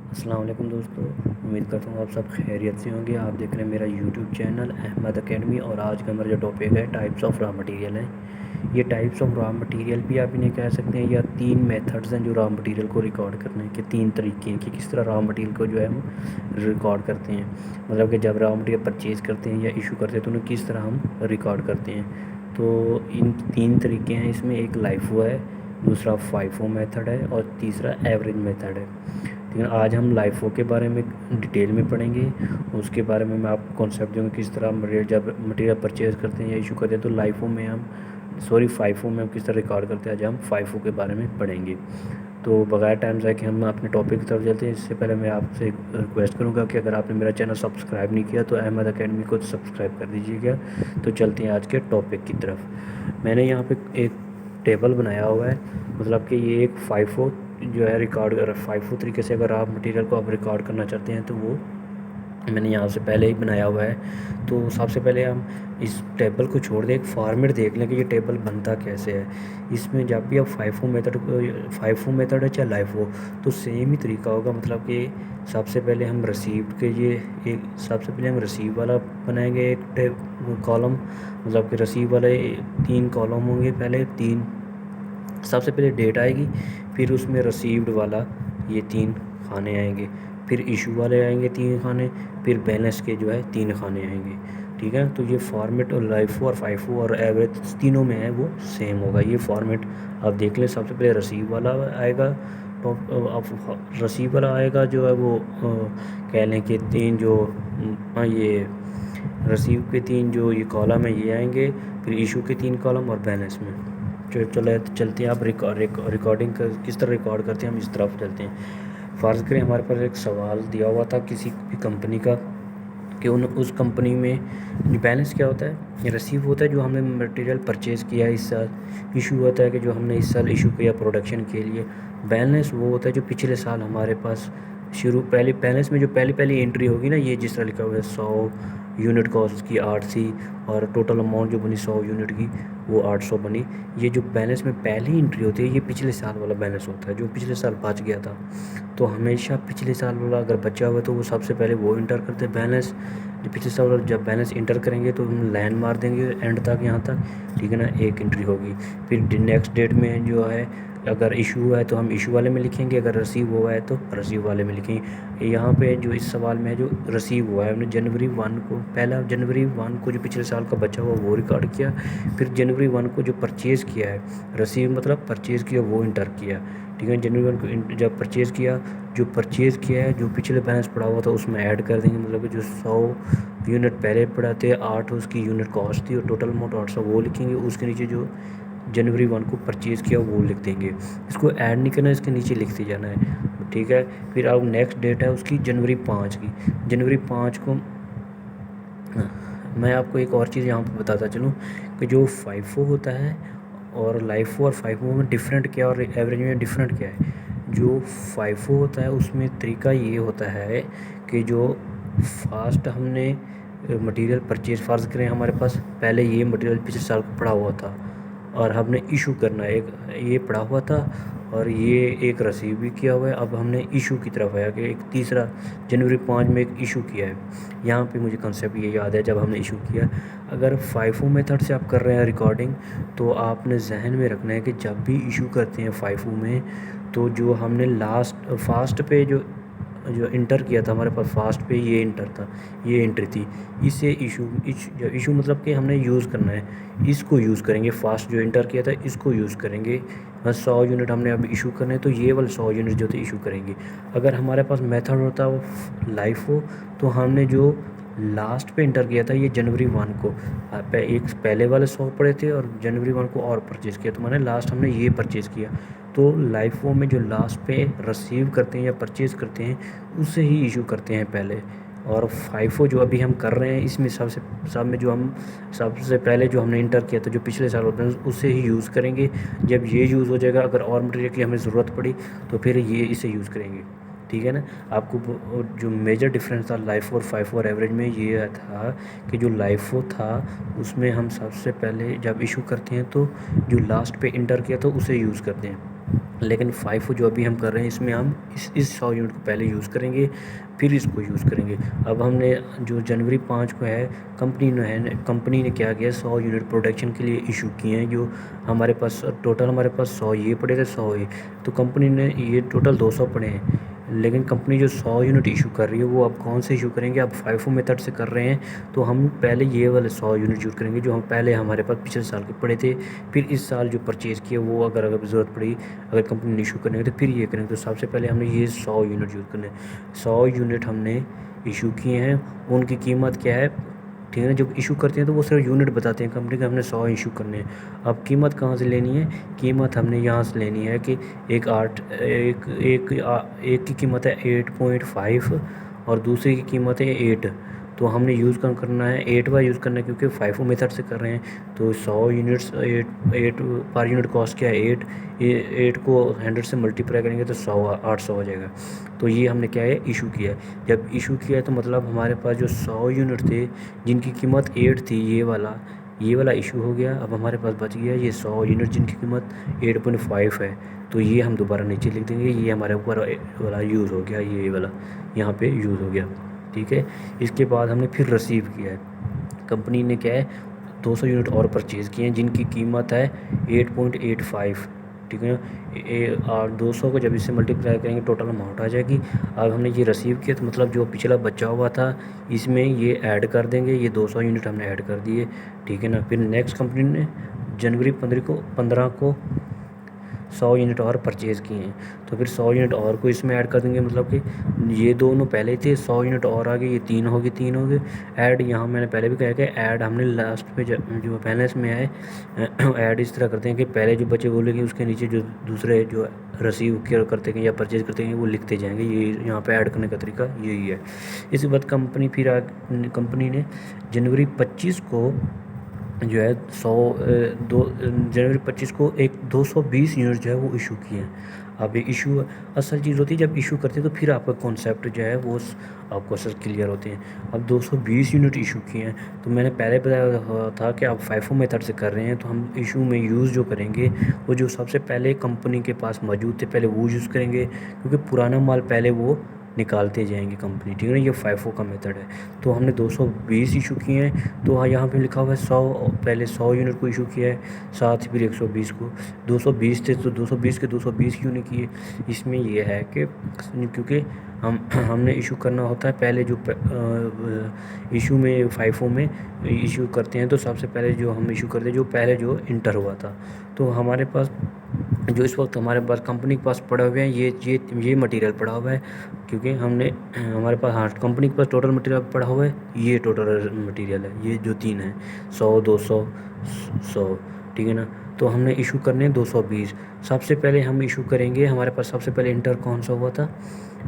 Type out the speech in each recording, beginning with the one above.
अस्सलाम वालेकुम दोस्तों, उम्मीद करता हूँ आप सब खैरियत से होंगे। आप देख रहे हैं मेरा यूट्यूब चैनल अहमद एकेडमी और आज का हमारा जो टॉपिक है टाइप्स ऑफ रॉ मटेरियल है। ये टाइप्स ऑफ रॉ मटेरियल भी आप इन्हें कह सकते हैं या तीन मेथड्स हैं जो रॉ मटेरियल को रिकॉर्ड करने के तीन तरीके हैं कि किस तरह रॉ मटेरियल को जो है हम रिकॉर्ड करते हैं। मतलब कि जब रॉ मटेरियल परचेज़ करते हैं या इशू करते हैं तो उन्हें किस तरह हम रिकॉर्ड करते हैं। तो इन तीन तरीके हैं इसमें, एक लाइफो है, दूसरा फाइफो मेथड है और तीसरा एवरेज मेथड है। लेकिन आज हम लाइफो के बारे में डिटेल में पढ़ेंगे। उसके बारे में मैं आपको कॉन्सेप्ट दूँगा किस तरह मटेरियल जब मटेरियल परचेज़ करते हैं या इशू करते हैं तो लाइफो में हम फाइफो में हम किस तरह रिकॉर्ड करते हैं। आज हम फाइफो के बारे में पढ़ेंगे। तो बगैर टाइम ज़ाया कि हम अपने टॉपिक की तरफ चलते हैं। इससे पहले मैं आपसे एक रिक्वेस्ट करूँगा कि अगर आपने मेरा चैनल सब्सक्राइब नहीं किया तो अहमद एकेडमी को सब्सक्राइब कर दीजिएगा। तो चलते हैं आज के टॉपिक की तरफ। मैंने यहाँ पे एक टेबल बनाया हुआ है, मतलब कि ये एक फाइफो जो है रिकॉर्ड फाइफो तरीके से अगर आप मटेरियल को आप रिकॉर्ड करना चाहते हैं तो वो मैंने यहाँ से पहले ही बनाया हुआ है। तो सबसे पहले हम इस टेबल को छोड़ दें, एक फॉर्मेट देख लें कि ये टेबल बनता कैसे है। इसमें जब भी आप फाइफो मेथड है चाहे लाइफो तो सेम ही तरीका होगा। मतलब कि सबसे पहले हम रिसीव के ये एक सबसे पहले हम रिसीव वाला बनाएंगे एक कॉलम, मतलब कि रिसीव वाले तीन कॉलम होंगे। पहले तीन सबसे पहले डेट आएगी, फिर उसमें रिसीव्ड वाला ये तीन खाने आएंगे, फिर इशू वाले आएंगे तीन खाने, फिर बैलेंस के जो है तीन खाने आएंगे। ठीक है, तो ये फॉर्मेट और लाइफो और फाइफो और एवरेज तीनों में है वो सेम होगा। ये फॉर्मेट आप देख लें। सबसे पहले रिसीव वाला आएगा, टॉप आप रिसीव वाला आएगा जो है वो कह लें कि तीन जो ये रिसीव के तीन जो ये कॉलम है ये आएंगे, फिर इशू के तीन कॉलम और बैलेंस में चलते हैं। आप रिकॉर्डिंग किस तरह रिकॉर्ड करते हैं हम इस तरफ चलते हैं। फ़र्ज़ करें हमारे पास एक सवाल दिया हुआ था किसी भी कंपनी का कि उस कंपनी में बैलेंस क्या होता है। ये रिसीव होता है जो हमने मटेरियल परचेज़ किया है इस साल, इशू होता है कि जो हमने इस साल इशू किया प्रोडक्शन के लिए, बैलेंस वो होता है जो पिछले साल हमारे पास पहले बैलेंस में जो पहली एंट्री होगी ना, ये जिस तरह लिखा हुआ है 100 यूनिट कॉस्ट की 8 थी और टोटल अमाउंट जो बनी 100 यूनिट की वो 800 बनी। ये जो बैलेंस में पहली एंट्री होती है ये पिछले साल वाला बैलेंस होता है जो पिछले साल बच गया था। तो हमेशा पिछले साल वाला अगर बचा हुआ है तो वो सबसे पहले वो इंटर करते हैं बैलेंस। जो पिछले साल वाला जब बैलेंस इंटर करेंगे तो हम लाइन मार देंगे एंड तक, यहाँ तक, ठीक है ना, एक एंट्री होगी। फिर नेक्स्ट डेट में जो है अगर इशू हुआ है तो हम इशू वाले में लिखेंगे, अगर रिसीव हुआ है तो रिसीव वाले में लिखेंगे। यहाँ पे जो इस सवाल में है जो रिसीव हुआ है हमने जनवरी 1 को, पहला जनवरी 1 को जो पिछले साल का बचा हुआ वो रिकॉर्ड किया, फिर जनवरी 1 को जो परचेज़ किया है, रिसीव मतलब परचेज़ किया वो इंटर किया। ठीक है, जनवरी 1 को जब परचेज़ किया, जो परचेज़ किया है जो पिछले बैलेंस पड़ा हुआ था उसमें ऐड कर देंगे। मतलब कि जो 100 यूनिट पहले पड़ा थे 8 उसकी यूनिट कॉस्ट थी और टोटल अमाउंट 800 वो लिखेंगे। उसके नीचे जो जनवरी 1 को परचेज़ किया वो लिख देंगे। इसको ऐड नहीं करना, इसके नीचे लिखते जाना है। ठीक है, फिर अब नेक्स्ट डेट है उसकी जनवरी 5 की। जनवरी 5 को मैं आपको एक और चीज़ यहाँ पर बताता चलूँ कि जो फाइफो होता है और लाइफो और फाइफो में डिफरेंट क्या और एवरेज में डिफरेंट क्या है। जो फाइफो होता है उसमें तरीका ये होता है कि जो फास्ट हमने मटेरियल परचेज, फ़र्ज़ करें हमारे पास पहले ये मटेरियल पिछले साल को पड़ा हुआ था और हमने इशू करना है, एक ये पड़ा हुआ था और ये एक रिसीव भी किया हुआ है। अब हमने इशू की तरफ आया कि एक तीसरा जनवरी 5 में एक इशू किया है। यहाँ पे मुझे कंसेप्ट ये याद है जब हमने इशू किया। अगर फाइफो मेथड से आप कर रहे हैं रिकॉर्डिंग तो आपने जहन में रखना है कि जब भी इशू करते हैं फाइफो में तो जो हमने लास्ट फास्ट पे जो जो इंटर किया था हमारे पास फास्ट पे ये इंटर था, ये एंट्री थी, इसे इशू मतलब कि हमने यूज़ करना है, इसको यूज़ करेंगे। फास्ट जो इंटर किया था इसको यूज़ करेंगे। बस 100 यूनिट हमने अब इशू करने हैं तो ये वाले 100 यूनिट जो थे इशू करेंगे। अगर हमारे पास मेथड होता वो लाइफ हो तो हमने जो लास्ट पे इंटर किया था ये जनवरी 1 को, एक पहले वाले 100 पड़े थे और जनवरी 1 को और परचेज़ किया तो मैंने लास्ट हमने ये परचेज़ किया। तो लाइफो में जो लास्ट पे रिसीव करते हैं या परचेज़ करते हैं उसे ही इशू करते हैं पहले। और फाइफो जो अभी हम कर रहे हैं इसमें सब में जो हम सबसे पहले जो हमने इंटर किया था जो पिछले साल होता है उसे ही यूज़ करेंगे। जब ये यूज़ हो जाएगा अगर और मटेरियल की हमें ज़रूरत पड़ी तो फिर ये इसे यूज़ करेंगे। ठीक है ना। आपको जो मेजर डिफरेंस था लाइफो और फाइफो और एवरेज में ये था कि जो लाइफो था उसमें हम सबसे पहले जब इशू करते हैं तो जो लास्ट पे इंटर किया था उसे यूज़ करते हैं। लेकिन FIFO जो अभी हम कर रहे हैं इसमें हम इस 100 यूनिट को पहले यूज़ करेंगे, फिर इसको यूज़ करेंगे। अब हमने जो जनवरी 5 को है, कंपनी ने क्या किया, 100 यूनिट प्रोडक्शन के लिए इशू किए हैं। जो हमारे पास टोटल 100 ये पड़े थे, 100 ये, तो कंपनी ने ये टोटल 200 पड़े हैं। लेकिन कंपनी जो 100 यूनिट इशू कर रही है वो अब कौन से इशू करेंगे, अब FIFO मेथड से कर रहे हैं। तो हम पहले ये वाले 100 यूनिट यूज़ करेंगे जो हम पहले हमारे पास पिछले साल के पड़े थे। फिर इस साल जो परचेज़ किए वो अगर ज़रूरत पड़ी, अगर कंपनी ने इशू करेंगे तो फिर ये करेंगे। तो सबसे पहले हमने ये 100 यूनिट यूज़ करने, 100 यूनिट हमने इशू किए हैं। उनकी कीमत क्या है, ठीक है ना। जब इशू करते हैं तो वो सिर्फ यूनिट बताते हैं कंपनी के, हमने 100 इशू करने हैं। अब कीमत कहाँ से लेनी है, कीमत हमने यहाँ से लेनी है कि एक की कीमत है 8.5 और दूसरी की कीमत है 8। तो हमने यूज़ कम करना है 8 बार यूज़ करना है, क्योंकि FIFO मेथड से कर रहे हैं। तो 100 यूनिट्स 8 पर यूनिट कॉस्ट क्या है 8, ये 8 को 100 से मल्टीप्लाई करेंगे तो 800 हो जाएगा। तो ये हमने क्या है इशू किया है। जब इशू किया है तो मतलब हमारे पास जो 100 यूनिट थे जिनकी कीमत 8 थी, ये वाला इशू हो गया। अब हमारे पास बच गया ये 100 यूनिट जिनकी कीमत 8.5 है। तो ये हम दोबारा नीचे लिख देंगे, ये हमारे ऊपर वाला यूज़ हो गया, ये वाला यहाँ पे यूज़ हो गया, ठीक है। इसके बाद हमने फिर रिसीव किया है, कंपनी ने क्या है 200 यूनिट और परचेज़ किए हैं जिनकी कीमत है 8.85, ठीक है। 200 को जब इससे मल्टीप्लाई करेंगे टोटल अमाउंट आ जाएगी। अब हमने ये रिसीव किया तो मतलब जो पिछला बचा हुआ था इसमें ये ऐड कर देंगे, ये 200 यूनिट हमने ऐड कर दिए, ठीक है ना। फिर नेक्स्ट कंपनी ने जनवरी 15 को 100 यूनिट और परचेज़ किए हैं, तो फिर 100 यूनिट और को इसमें ऐड कर देंगे। मतलब कि ये दोनों पहले थे, 100 यूनिट और आ गए, ये 3 हो गए ऐड। यहाँ मैंने पहले भी कहा कि ऐड हमने लास्ट पे जो बैलेंस में है ऐड इस तरह करते हैं कि पहले जो बचे बोलेंगे उसके नीचे जो दूसरे जो रिसीव करते हैं या परचेज़ करते हैं वो लिखते जाएंगे। ये यहाँ पे ऐड करने का तरीका यही है। इसके बाद कंपनी ने जनवरी 25 को जो है जनवरी 25 को 220 यूनिट जो है वो इशू किए हैं। अब ये इशू असल चीज़ होती है, जब इशू करते हैं तो फिर आपका कॉन्सेप्ट जो है वो आपको असल क्लियर होते हैं। अब 220 यूनिट इशू किए हैं, तो मैंने पहले बताया था कि आप FIFO मेथड से कर रहे हैं, तो हम इशू में यूज़ जो करेंगे वो जो सबसे पहले कंपनी के पास मौजूद थे पहले वो यूज़ करेंगे, क्योंकि पुराना माल पहले वो निकालते जाएंगे कंपनी, ठीक है ना। ये FIFO का मेथड है। तो हमने 220 इशू किए हैं, तो यहाँ पे लिखा हुआ है 100, पहले 100 यूनिट को इशू किया है, साथ ही फिर 120 को। 220 थे तो 220 के 220 क्यों नहीं किए, इसमें ये है कि क्योंकि हमने इशू करना होता है पहले जो इशू में FIFO में इशू करते हैं, तो सबसे पहले जो हम इशू करते हैं जो पहले जो इंटर हुआ था। तो हमारे पास जो इस वक्त हमारे पास कंपनी के पास पड़ा हुए हैं ये मटेरियल पड़ा हुआ है, क्योंकि हमारे पास हाँ कंपनी के पास टोटल मटेरियल पड़ा हुआ है, ये टोटल मटेरियल है, ये जो 3 है 100 200 100, ठीक है ना। तो हमने इशू करने हैं 220। सबसे पहले हम इशू करेंगे, हमारे पास सबसे पहले इंटर कौन सा हुआ था,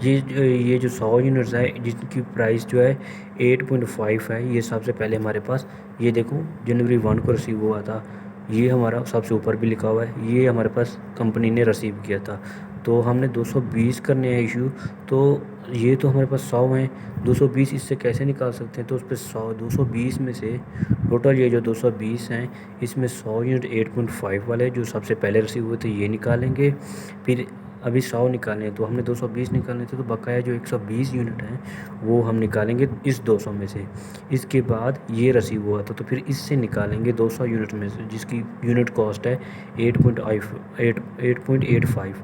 ये जो 100 यूनिट्स है जिनकी प्राइस जो है 8.5 है, ये सबसे पहले हमारे पास ये देखो जनवरी 1 को रिसीव हुआ था। ये हमारा सबसे ऊपर भी लिखा हुआ है, ये हमारे पास कंपनी ने रिसीव किया था। तो हमने 220 करने हैं इशू, तो ये तो हमारे पास 100 हैं, 220 इससे कैसे निकाल सकते हैं, तो उस पर 220 में से टोटल ये जो 220 हैं इसमें 100 यूनिट 8.5 वाले जो सबसे पहले रिसीव हुए थे ये निकालेंगे। फिर अभी 100 निकालने हैं, तो हमने 220 निकालने थे, तो बकाया जो 120 यूनिट हैं वो हम निकालेंगे इस 200 में से। इसके बाद ये रिसीव हुआ था, तो फिर इससे निकालेंगे 200 यूनिट में से जिसकी यूनिट कॉस्ट है 8.85।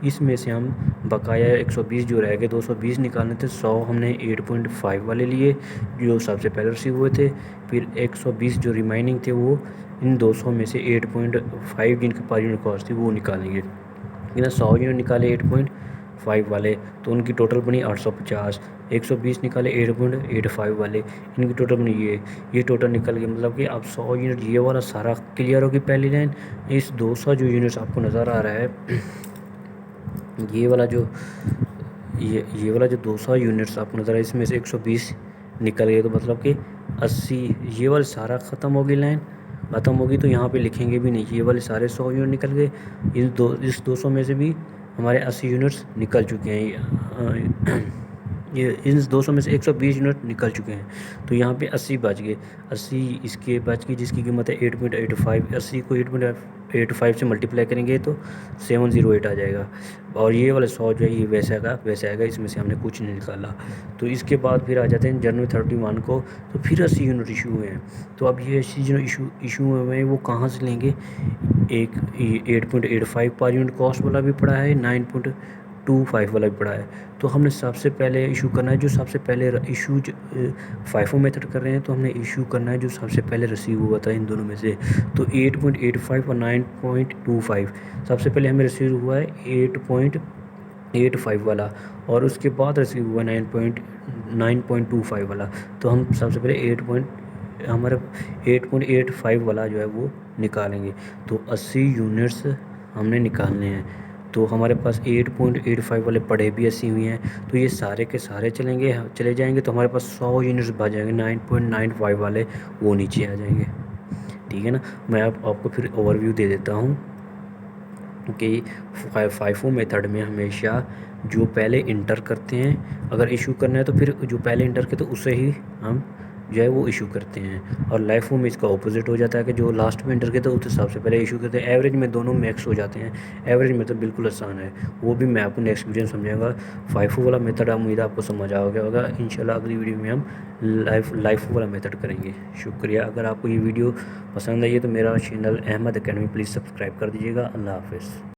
इसमें से हम बकाया 120 जो रह गए 220 निकालने थे, 100 हमने 8.5 वाले लिए जो सबसे पहले रिसीव हुए थे। फिर 120 जो रिमाइनिंग थे वो इन 200 में से 8.5 जिनकी पर यूनिट कॉस्ट थी वो निकालेंगे। ना 100 यूनिट निकाले 8.5 वाले, तो उनकी टोटल बनी 850। 120 निकाले 8.85 वाले, इनकी टोटल बनी ये टोटल निकल गई। मतलब कि अब 100 यूनिट ये वाला सारा क्लियर होगी पहली लाइन। इस 200 जो यूनिट्स आपको नज़र आ रहा है ये वाला जो 200 यूनिट्स आपको नज़र आ रहा है इसमें से 120 निकल गए, तो मतलब कि 80 ये वाला सारा ख़त्म होगी लाइन, ख़त्म होगी तो यहाँ पे लिखेंगे भी नहीं, ये वाले सारे 100 यूनिट निकल गए। इस 200 में से भी हमारे 80 यूनिट्स निकल चुके हैं। ये इन 200 में से 120 यूनिट निकल चुके हैं। तो यहाँ पे 80 बच गए, 80 इसके बच गई जिसकी कीमत है 8.85। 80 को 8.85 से मल्टीप्लाई करेंगे तो 708 आ जाएगा। और ये वाला 100 जो है ये वैसा आएगा वैसे आएगा, इसमें से हमने कुछ नहीं निकाला। तो इसके बाद फिर आ जाते हैं जनवरी 31 को, तो फिर 80 यूनिट इशू हुए हैं। तो अब ये 80 जो इशू हुए हैं वो कहाँ से लेंगे? एक 8.85 पर यूनिट कॉस्ट वाला भी पड़ा है, 9.25 वाला भी पड़ा है। तो हमने सबसे पहले इशू करना है जो सबसे पहले इशू फाइफो मेथड कर रहे हैं, तो हमने इशू करना है जो सबसे पहले रिसीव हुआ था इन दोनों में से। तो 8.85 और 9.25 सबसे पहले हमें रिसीव हुआ है 8.85 वाला, और उसके बाद रिसीव हुआ 9.25 वाला। तो हम सबसे पहले हमारा 8.85 वाला जो है वो निकालेंगे। तो 80 यूनिट्स हमने निकालने हैं। तो हमारे पास 8.85 वाले पड़े भी 80 हुए हैं, तो ये सारे के सारे चले जाएंगे। तो हमारे पास 100 यूनिट्स बच जाएंगे, 9.95 वाले वो नीचे आ जाएंगे। ठीक है ना। मैं आपको फिर ओवरव्यू दे देता हूँ कि फाइफो मेथड में हमेशा जो पहले इंटर करते हैं, अगर इशू करना है तो फिर जो पहले इंटर करते तो उसे ही हम जो है वो इशू करते हैं। और लाइफो में इसका ऑपोजिट हो जाता है कि जो लास्ट में इंटर करते हैं उसे सबसे पहले इशू करते हैं। एवरेज में दोनों मैक्स हो जाते हैं। एवरेज में तो बिल्कुल आसान है, वो भी मैं आपको नेक्स्ट वीडियो में समझाऊंगा। फाइफो वाला मेथड उम्मीद आपको समझ आ गया होगा। इंशाल्लाह अगली वीडियो में हम लाइफो वाला मेथड करेंगे। शुक्रिया। अगर आपको ये वीडियो पसंद आई है तो मेरा channel Ahmad academy please subscribe कर दीजिएगा। अल्लाह हाफ़िज़।